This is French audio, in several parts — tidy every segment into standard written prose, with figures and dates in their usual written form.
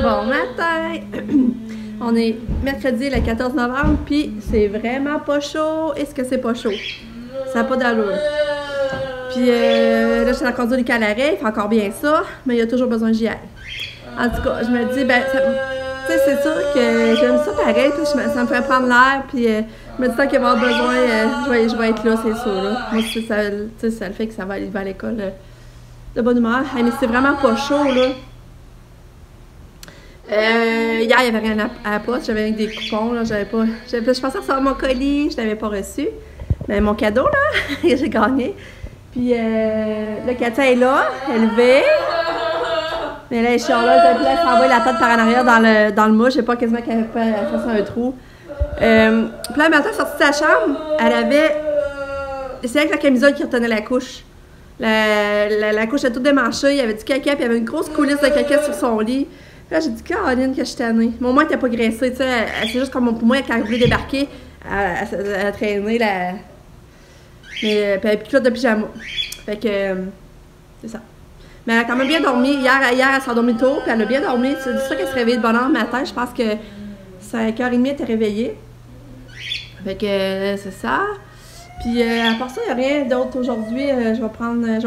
Bon matin! On est mercredi le 14 novembre, puis c'est vraiment pas chaud. Est-ce que c'est pas chaud? Ça n'a pas d'allure. Puis là, je suis dans la conduite du Calaret, il fait encore bien ça, mais il y a toujours besoin que j'y aille. En tout cas, je me dis, ben, tu sais, c'est sûr que j'aime ça pareil, puis ça me fait prendre l'air, puis je me dis, tant qu'il va y avoir besoin, je vais être là, c'est sûr. Là. Moi, ça le fait que ça va, il va à l'école de bonne humeur. Hey, mais c'est vraiment pas chaud, là. Hier, il n'y avait rien à la poste, j'avais des coupons, là, je pensais recevoir mon colis, je ne l'avais pas reçu. Mais mon cadeau, là, j'ai gagné. Puis, là, Katia est là, élevée. Mais là, elle est chialeuse, elle s'envoie la tête par en arrière dans le mouche, je sais pas quasiment qu'elle fasse un trou. Puis là, le matin, sortie de sa chambre, elle avait... C'est avec la camisole qui retenait la couche. La couche était toute démanchée, il y avait du caca, puis il y avait une grosse coulisse de caca sur son lit. Là, j'ai dit, Caroline, que je suis tannée. Mais au moins, elle n'était pas graissée, tu sais. C'est juste comme pour moi, quand elle voulait débarquer, elle a traîné la. Mais, puis elle pique de pyjama. Fait que. C'est ça. Mais elle a quand même bien dormi. Hier elle s'est endormie tôt, puis elle a bien dormi. C'est sûr qu'elle se réveillait de bonne heure le matin. Je pense que 5h30, elle était réveillée. Fait que c'est ça. Puis à part ça, il n'y a rien d'autre aujourd'hui. Je vais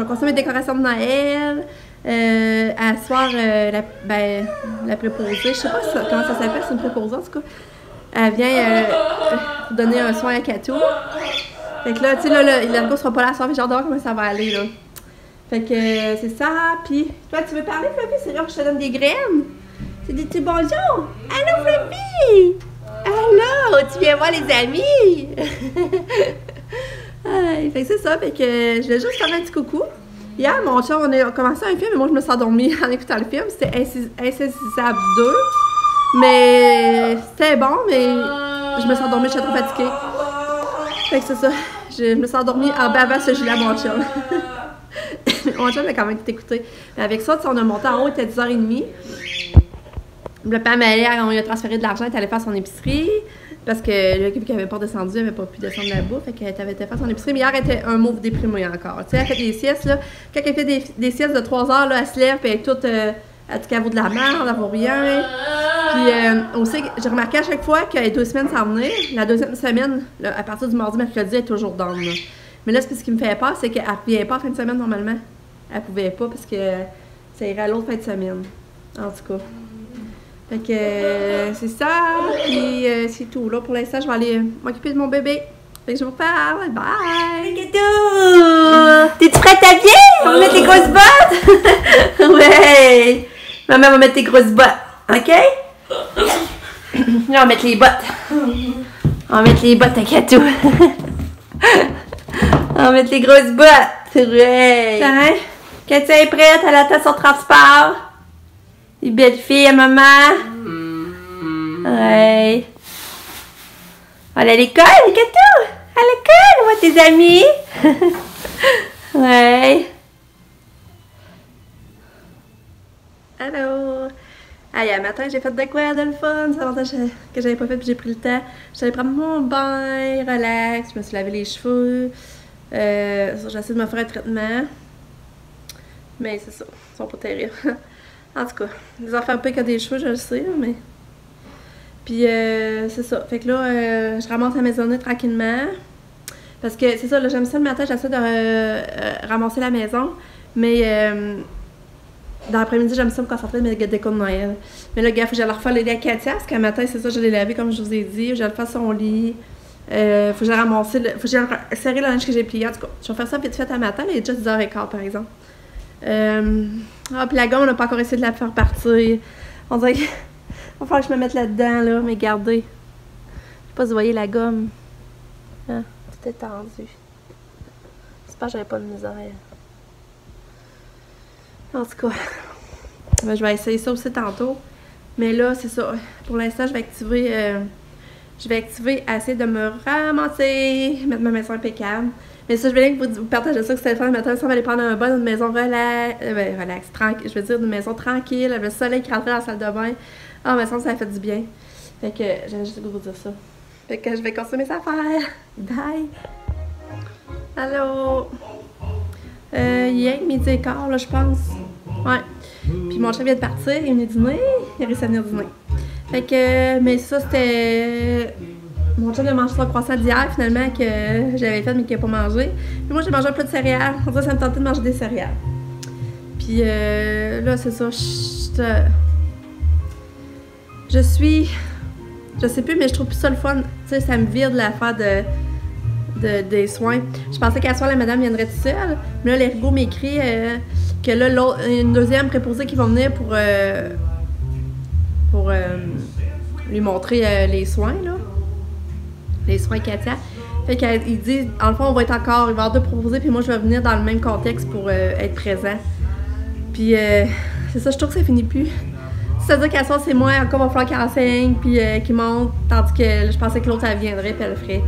consommer mes décorations de Noël. À soir, la préposée, je sais pas comment ça s'appelle, c'est une préposée en tout cas. Elle vient donner un soin à Katou. Fait que là, tu sais, là, l'ergo sera pas là à soir, mais j'ai hâte de voir comment ça va aller, là. Fait que c'est ça, puis toi, tu veux parler, Fluffy? C'est là que je te donne des graines. C'est des petits bonjours. Allô, Fluffy! Allô, tu viens voir les amis? Fait que c'est ça, fait que je voulais juste faire un petit coucou. Hier, mon chum, on a commencé un film et moi, je me suis endormie en écoutant le film. C'était Insaisissable 2. Mais c'était bon, mais je me suis endormie, j'étais trop fatiguée. Fait que c'est ça. Je me suis endormie en bavant ce gilet à mon chum. Mon chum a quand même tout écouté. Mais avec ça, on a monté en haut, il était 10h30. Le père Malia, on lui a transféré de l'argent, il allait faire son épicerie. Parce que le qui n'avait pas descendu, elle n'avait pas pu descendre la bouffe. Fait qu'elle avait été faire son épicerie. Mais hier, elle était un mauve déprimée encore. Tu sais, elle fait des siestes, là. Quand elle fait des siestes de 3 heures, là, elle se lève, puis elle est toute. Elle dit qu'elle vaut de la merde, elle vaut rien. Puis aussi, j'ai remarqué à chaque fois qu'il y a 2 semaines sans venir. La deuxième semaine, là, à partir du mardi, mercredi, elle est toujours down, là. Mais là, ce qui me fait peur, c'est qu'elle ne vient pas en fin de semaine normalement. Elle pouvait pas parce que ça irait à l'autre fin de semaine. En tout cas. Fait que c'est ça, puis c'est tout. Là, pour l'instant, je vais aller m'occuper de mon bébé. Fait que je vous parle. Bye! Katou! T'es-tu prête à bien? On va mettre tes grosses bottes? Ouais! Maman va mettre tes grosses bottes. OK? Là, on va mettre les bottes. On va mettre les bottes à Katou. On va mettre les grosses bottes. Ouais! Hein? Katou est prête? Elle attend son transport. Les belles filles, maman. Ouais. On est à l'école, Katou? À l'école, on voit tes amis. Ouais. Allô. Allez, un matin, j'ai fait de quoi de le fun. Ça longtemps que j'avais pas fait, puis j'ai pris le temps. J'allais prendre mon bain, relax. Je me suis lavé les cheveux. J'ai essayé de me faire un traitement. Mais c'est ça, ils sont pas terribles. En tout cas, les enfants piquent à des cheveux, je le sais, mais... Puis, c'est ça. Fait que là, je ramasse la maisonnée tranquillement. Parce que, c'est ça, là, j'aime ça le matin, j'essaie de ramasser la maison. Mais, dans l'après-midi, j'aime ça me concentrer de mes décos de Noël. Mais là, gars, faut que j'aille leur faire l'aider à Katia, parce qu'un matin, c'est ça, je l'ai lavé, comme je vous ai dit. Je vais faire son lit. Faut que j'aille ramasser, faut que j'aille serrer le linge que j'ai plié. En tout cas, je vais faire ça vite fait à matin. Là, il est déjà 10h15, par exemple. Ah, puis la gomme, on n'a pas encore essayé de la faire partir. On dirait qu'il va falloir que je me mette là-dedans, là, mais regardez. Je sais pas si vous voyez la gomme. Hein? Tout est tendu. J'espère que j'avais pas de misère. En tout cas, ben, je vais essayer ça aussi tantôt. Mais là, c'est ça. Pour l'instant, je vais activer essayer de me ramasser, mettre ma maison impeccable. Mais ça, je voulais que vous partagez ça, que c'était le fun. Le matin, on va aller prendre un bain dans une maison relax, tranquille. Je veux dire, une maison tranquille, avec le soleil qui rentrait dans la salle de bain. Ah, mais ça a fait du bien. Fait que j'avais juste vous dire ça. Fait que je vais consommer mes affaires. Bye! Allô? Il est 12h15, là, je pense. Ouais. Puis mon chef vient de partir, il vient de dîner. Il a réussi à venir dîner. Fait que, mais ça, c'était... Mon chum a mangé son croissant d'hier, finalement, que j'avais fait, mais qu'il n'a pas mangé. Puis moi, j'ai mangé un plat de céréales. En fait, ça me tentait de manger des céréales. Puis là, c'est ça. Je suis... Je sais plus, mais je trouve plus ça le fun. Tu sais, ça me vide l'affaire des soins. Je pensais qu'à soir, la madame viendrait toute seule. Mais là, l'ergo m'écrit que là, une deuxième préposée qui va venir pour lui montrer les soins, là. Les soins Katia. Fait qu'il dit, en le fond, on va être encore, il va y avoir deux proposés, puis moi, je vais venir dans le même contexte pour être présent. Puis, c'est ça, je trouve que ça finit plus. C'est-à-dire qu'à soir, c'est moi, encore, il va falloir qu'elle enseigne, puis qu'il monte, tandis que là, je pensais que l'autre, elle viendrait, puis elle le ferait.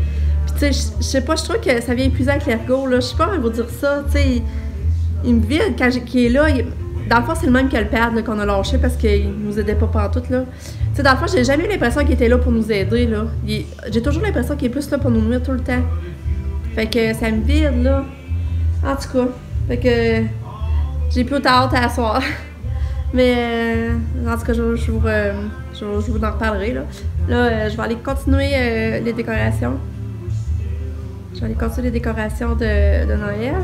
Puis, tu sais, je sais pas, je trouve que ça vient épuisant avec l'ergo, là. Je sais pas comment vous dire ça, tu sais. Il me vide quand qu'il est là. Dans le fond, c'est le même que le pad qu'on a lâché parce qu'il nous aidait pas pantoute, là. Tu sais, dans le fond, j'ai jamais eu l'impression qu'il était là pour nous aider, là. J'ai toujours l'impression qu'il est plus là pour nous nuire tout le temps. Fait que ça me vide, là. En tout cas. Fait que j'ai plus autant hâte à asseoir. Mais en tout cas, je vous en reparlerai, là. Là, je vais aller continuer les décorations. Je vais aller continuer les décorations de Noël.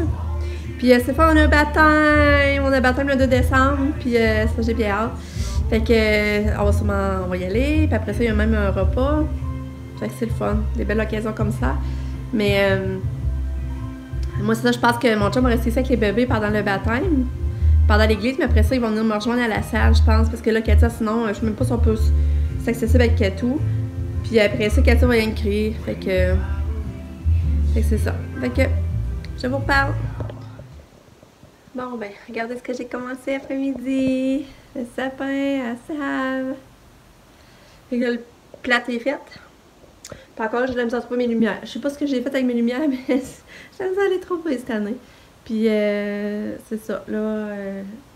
Puis c'est fort, on a un baptême. On a un baptême le 2 décembre. Puis ça, j'ai bien hâte. Fait que on va y aller. Puis après ça, il y a même un repas. Fait que c'est le fun. Des belles occasions comme ça. Mais moi, c'est ça, je pense que mon chum va rester ici avec les bébés pendant le baptême. Pendant l'église, mais après ça, ils vont venir me rejoindre à la salle, je pense. Parce que là, Katia, sinon, je ne sais même pas si on peut s'accessible avec Katou. Puis après ça, Katia va rien crier. Fait que c'est ça. Fait que je vous parle. Bon, ben, regardez ce que j'ai commencé après-midi. Le sapin à sable. Fait que le plat est fait. Puis encore, je l'aime ça trouver mes lumières. Je sais pas ce que j'ai fait avec mes lumières, mais j'aime ça aller trop cette année. Puis c'est ça. Là,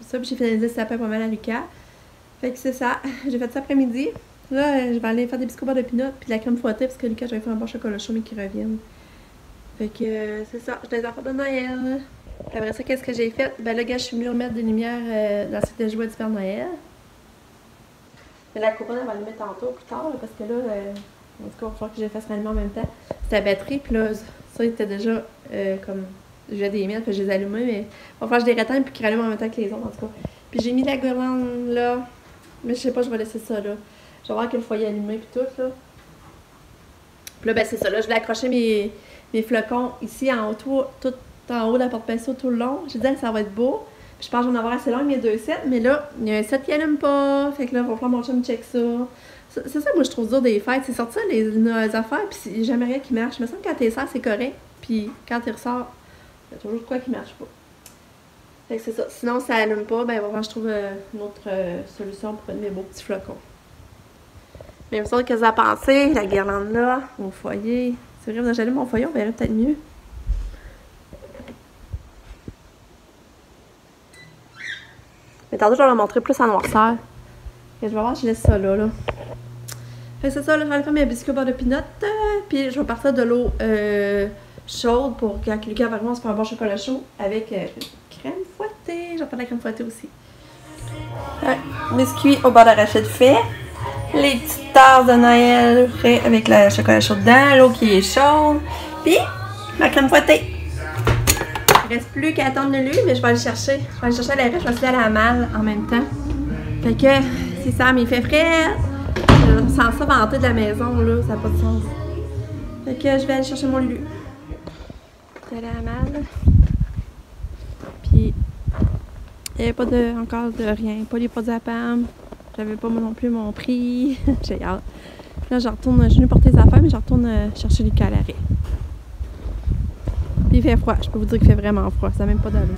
ça, puis j'ai finalisé le sapin pas mal à Lucas. Fait que c'est ça. J'ai fait ça après-midi. Là, je vais aller faire des biscuits au beurre de pinot puis de la crème fouettée parce que Lucas, j'avais fait un bon chocolat chaud mais qui reviennent. Fait que c'est ça. Je les affaires de Noël. Puis après ça, qu'est-ce que j'ai fait? Ben là, gars, je suis venue remettre des lumières dans cette jouet du Père Noël. Mais la couronne, elle va le mettre tantôt, plus tard, là, parce que là, en tout cas, il va falloir que je les fasse rallumer en même temps. C'était la batterie, puis là, ça, il était déjà comme... J'ai des miennes, puis je les ai allumées, mais il va falloir que je les réteigne puis qu'ils rallument en même temps que les autres, en tout cas. Puis j'ai mis la guirlande là, mais je sais pas, je vais laisser ça là. Je vais voir que le foyer allumé puis tout, là. Puis là, ben c'est ça, là, je vais accrocher mes flocons ici en haut, tout en haut de la porte-pinceau tout le long. J'ai dit, ça va être beau. Puis je pense que j'en ai avoir assez long, il y a 2 sets, mais là, il y a un set qui allume pas. Fait que là, il va falloir mon chum check ça. C'est ça, moi, je trouve dur des fêtes. C'est sortir les affaires, puis il n'y a jamais rien qui marche. Il me semble que quand t'es sers, c'est correct. Puis quand tu ressors, il y a toujours quoi qui marche pas. Fait que c'est ça. Sinon, ça allume pas, ben, il va falloir que je trouve une autre solution pour mettre mes beaux petits flocons. Mais il me semble que ça a pensé, la guirlande là, mon foyer. C'est vrai, j'allume mon foyer, on verrait peut-être mieux. Mais tantôt, je vais leur montrer plus en noirceur. Et je vais voir, je laisse ça là. Fait que c'est ça, là, je vais aller faire mes biscuits au beurre de pinot. Puis je vais partir de l'eau chaude pour quand Lucas va venir, on se fait un bon chocolat chaud avec crème fouettée. Je vais faire de la crème fouettée aussi. Ouais, biscuits au beurre d'arachide fait. Les petites tasses de Noël fait avec le chocolat chaud dedans. L'eau qui est chaude. Puis ma crème fouettée. Il reste plus qu'à attendre de lui, mais je vais aller chercher. Je vais aller chercher à la je vais aller à la malle en même temps. Fait que c'est ça, mais il fait frais. Je sens ça vanter de la maison, là, ça n'a pas de sens. Fait que je vais aller chercher mon Lulu. Je vais aller à la malle. Puis il n'y avait pas encore de rien, pas les produits à PAM. J'avais pas moi non plus mon prix. J'ai hâte. Là, je retourne, je suis venue porter les affaires, mais je retourne chercher Lucas à l'arrêt. Puis il fait froid, je peux vous dire qu'il fait vraiment froid, ça n'a même pas d'allure.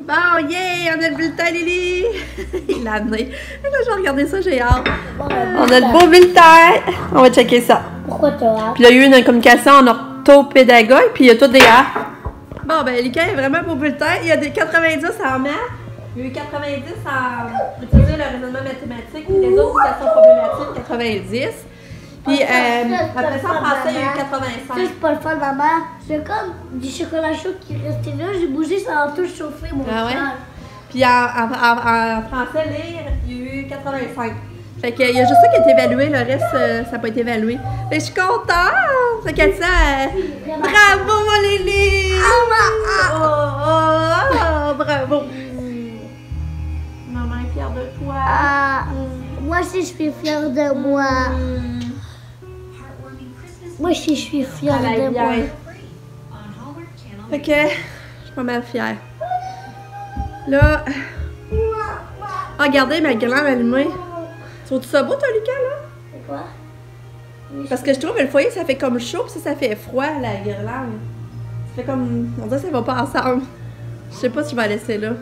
Bon, yeah, on a le bulletin, Lily! Il l'a amené. Là, je vais regarder ça, j'ai hâte. On a le beau bulletin. On va checker ça. Pourquoi tu as? Puis là, il y a eu une communication en orthopédagogue, puis il y a tout des A. Bon, ben, Lucas est vraiment beau bulletin. Il y a des 90 en maths. Il y a eu 90 en utiliser le raisonnement mathématique. Les autres situations problématiques, 90. Puis après ça, en français, il y a eu 85. Ça, c'est pas le fun, maman. C'est comme du chocolat chaud qui est resté là. J'ai bougé, ça a tout chauffé mon Ah ouais? cœur. Puis en français, lire, il y a eu 85. Fait qu'il y a juste ça qui a été évalué, le reste, ça n'a pas été évalué. Fait que je suis contente! Fait qu'elle dit bravo, mon Lily! Oh, bravo! Maman est fière de toi. Moi aussi, je suis fière de moi. Moi aussi, je suis fière de moi. Fait que je suis pas mal fière. Là, regardez ma guirlande allumée. Trouves-tu ça beau, toi, Lucas, là? C'est quoi? Parce que je trouve que le foyer, ça fait comme chaud, puis ça fait froid, la guirlande. Ça fait comme... On dirait que ça va pas ensemble. Je sais pas si je vais la laisser là.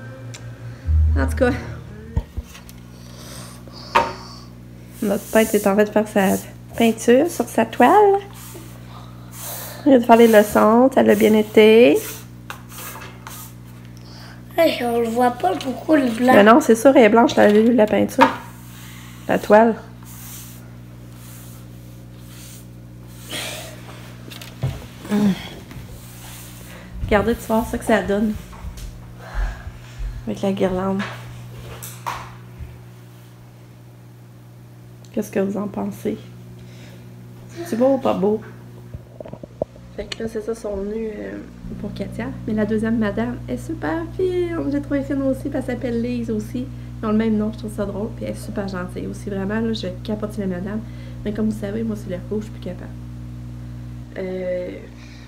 En tout cas. Notre peintre est en train de faire sa peinture sur sa toile. Il a de faire les leçons, ça l'a bien été. Hey, on le voit pas, pourquoi le blanc? Mais non, c'est sûr, elle est blanche, la peinture. La toile. Regardez, tu vois ça que ça donne. Avec la guirlande. Qu'est-ce que vous en pensez? C'est beau ou pas beau? Fait que là, c'est ça, sont venus pour Katia. Mais la deuxième madame est super fine. J'ai trouvé fine aussi, puis elle s'appelle Lise aussi. Ils ont le même nom, je trouve ça drôle. Puis elle est super gentille aussi, vraiment. Là, je capote la madame. Mais comme vous savez, moi, c'est l'air rouge, je suis plus capable.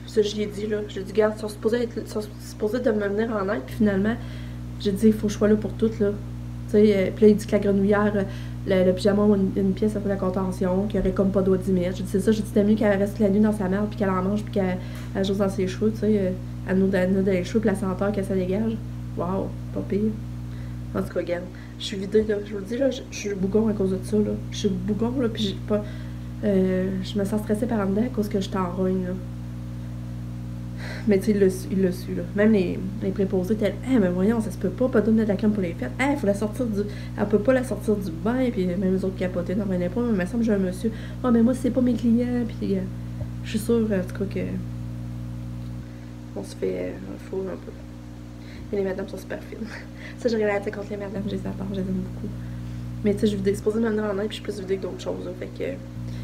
Ça, je lui ai dit, là. Je lui ai dit, regarde, ils sont supposés de me venir en aide. Puis finalement, j'ai dit, il faut que je sois là pour toutes, là. Tu sais, puis là, il dit que la grenouillère, le pyjama, une pièce, ça fait la contention, qu'il n'y aurait comme pas d'eau à 10 mètres. J'ai dit, c'est ça, j'ai dit, c'était mieux qu'elle reste la nuit dans sa merde, puis qu'elle en mange, puis qu'elle joue dans ses cheveux, tu sais. Elle nous donne les cheveux, puis la senteur que ça dégage. Waouh, pas pire. En tout cas, regarde, je suis vidée, là. Je vous le dis, là, je suis bougon à cause de ça, là. Je suis bougon, là, puis j'ai pas... je me sens stressée par en dedans à cause que je t'enrogne, là. Mais tu sais, il l'a su, là. Même les préposés étaient là, mais voyons, ça se peut pas donner de la crème pour les fêtes. Il faut la sortir du... Elle peut pas la sortir du bain, puis même les autres capotaient, n'en revenaient pas. Mais il me semble que j'ai un monsieur, mais moi, c'est pas mes clients, puis je suis sûre, en tout cas, que... On se fait un four un peu. Mais les madames sont super fines. Ça, j'ai rien à dire contre les madames, je les adore, je les aime beaucoup. Mais tu sais, je suis exposée de me venir en aide, puis je suis plus vidée que d'autres choses, là, fait que...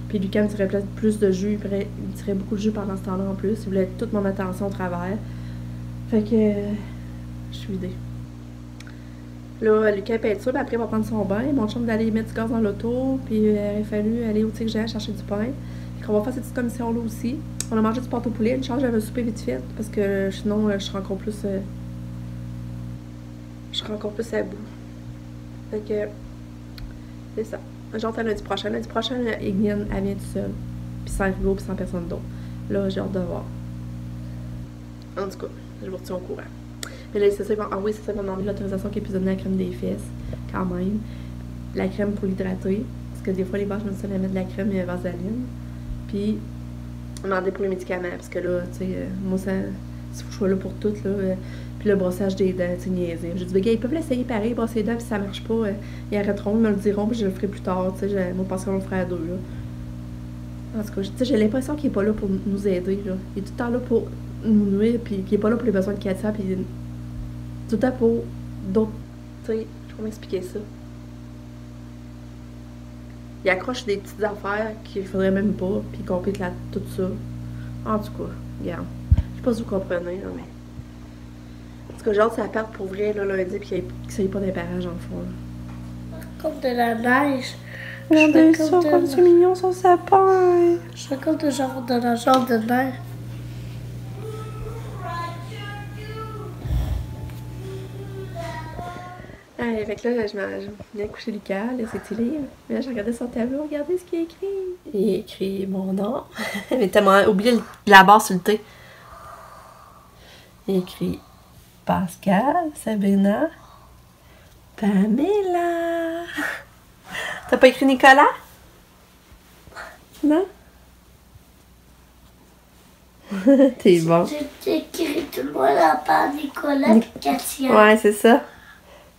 Puis Lucas me tirait plus de jus, il me tirait beaucoup de jus pendant ce temps-là en plus. Il voulait toute mon attention au travers. Fait que je suis vidée. Là, Lucas peinture, puis après il va prendre son bain. Mon chum d'aller mettre du gaz dans l'auto, puis il aurait fallu aller au Tigre chercher du pain. Fait qu'on va faire cette petite commission-là aussi. On a mangé du pâte au poulet, une charge j'avais un souper vite fait, parce que sinon je serais encore plus... je serais encore plus à bout. Fait que c'est ça. J'entends lundi prochain. Lundi prochain, Egnine, elle vient toute seule. Puis sans Rigo, puis sans personne d'autre. Là, j'ai hâte de voir. En tout cas, je vous retiens au courant. Mais là, c'est ça, oui, c'est ça, ils m'ont demandé l'autorisation qu'ils puissent donner la crème des fesses, quand même. La crème pour l'hydrater. Parce que des fois, les vaches me disent à mettre de la crème et vaseline. Puis, on m'a demandé pour les médicaments. Parce que là, tu sais, moi, ça, il faut que je sois là pour toutes, là. Puis le brossage des dents, tu sais, niaiser. J'ai dit, ben, gars, ils peuvent l'essayer pareil, brosser les dents, puis si ça marche pas, ils arrêteront, ils me le diront, puis je le ferai plus tard, tu sais, moi, je pense qu'on le ferait à deux, là. En tout cas, tu sais, j'ai l'impression qu'il est pas là pour nous aider, là. Il est tout le temps là pour nous nuire, puis qu'il est pas là pour les besoins de Katia, puis tout le temps pour d'autres, tu sais, comment expliquer ça? Il accroche des petites affaires qu'il faudrait même pas, puis il complique tout ça. En tout cas, regarde. Je sais pas si vous comprenez, là, mais... En tout cas, j'ai hâte que ça parte pour vrai, là, lundi, puis qu'il n'y ait pas d'impérage, en fond, là. Comme de la neige. Regardez ça, comme c'est mignon, son sapin! Je suis comme de la genre de neige. Fait que là, je viens coucher Lucas, laisser lire. Mais là, j'ai regardé son tableau, regardez ce qu'il a écrit. Il a écrit mon nom. Mais t'as oublié la barre sur le T. Il a écrit Pascal, Sabrina, Pamela. T'as pas écrit Nicolas? Non? T'es bon. J'ai écrit tout le monde à part Nicolas et Katia. Ouais, c'est ça.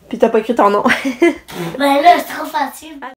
Puis t'as pas écrit ton nom. Ben là, c'est trop facile.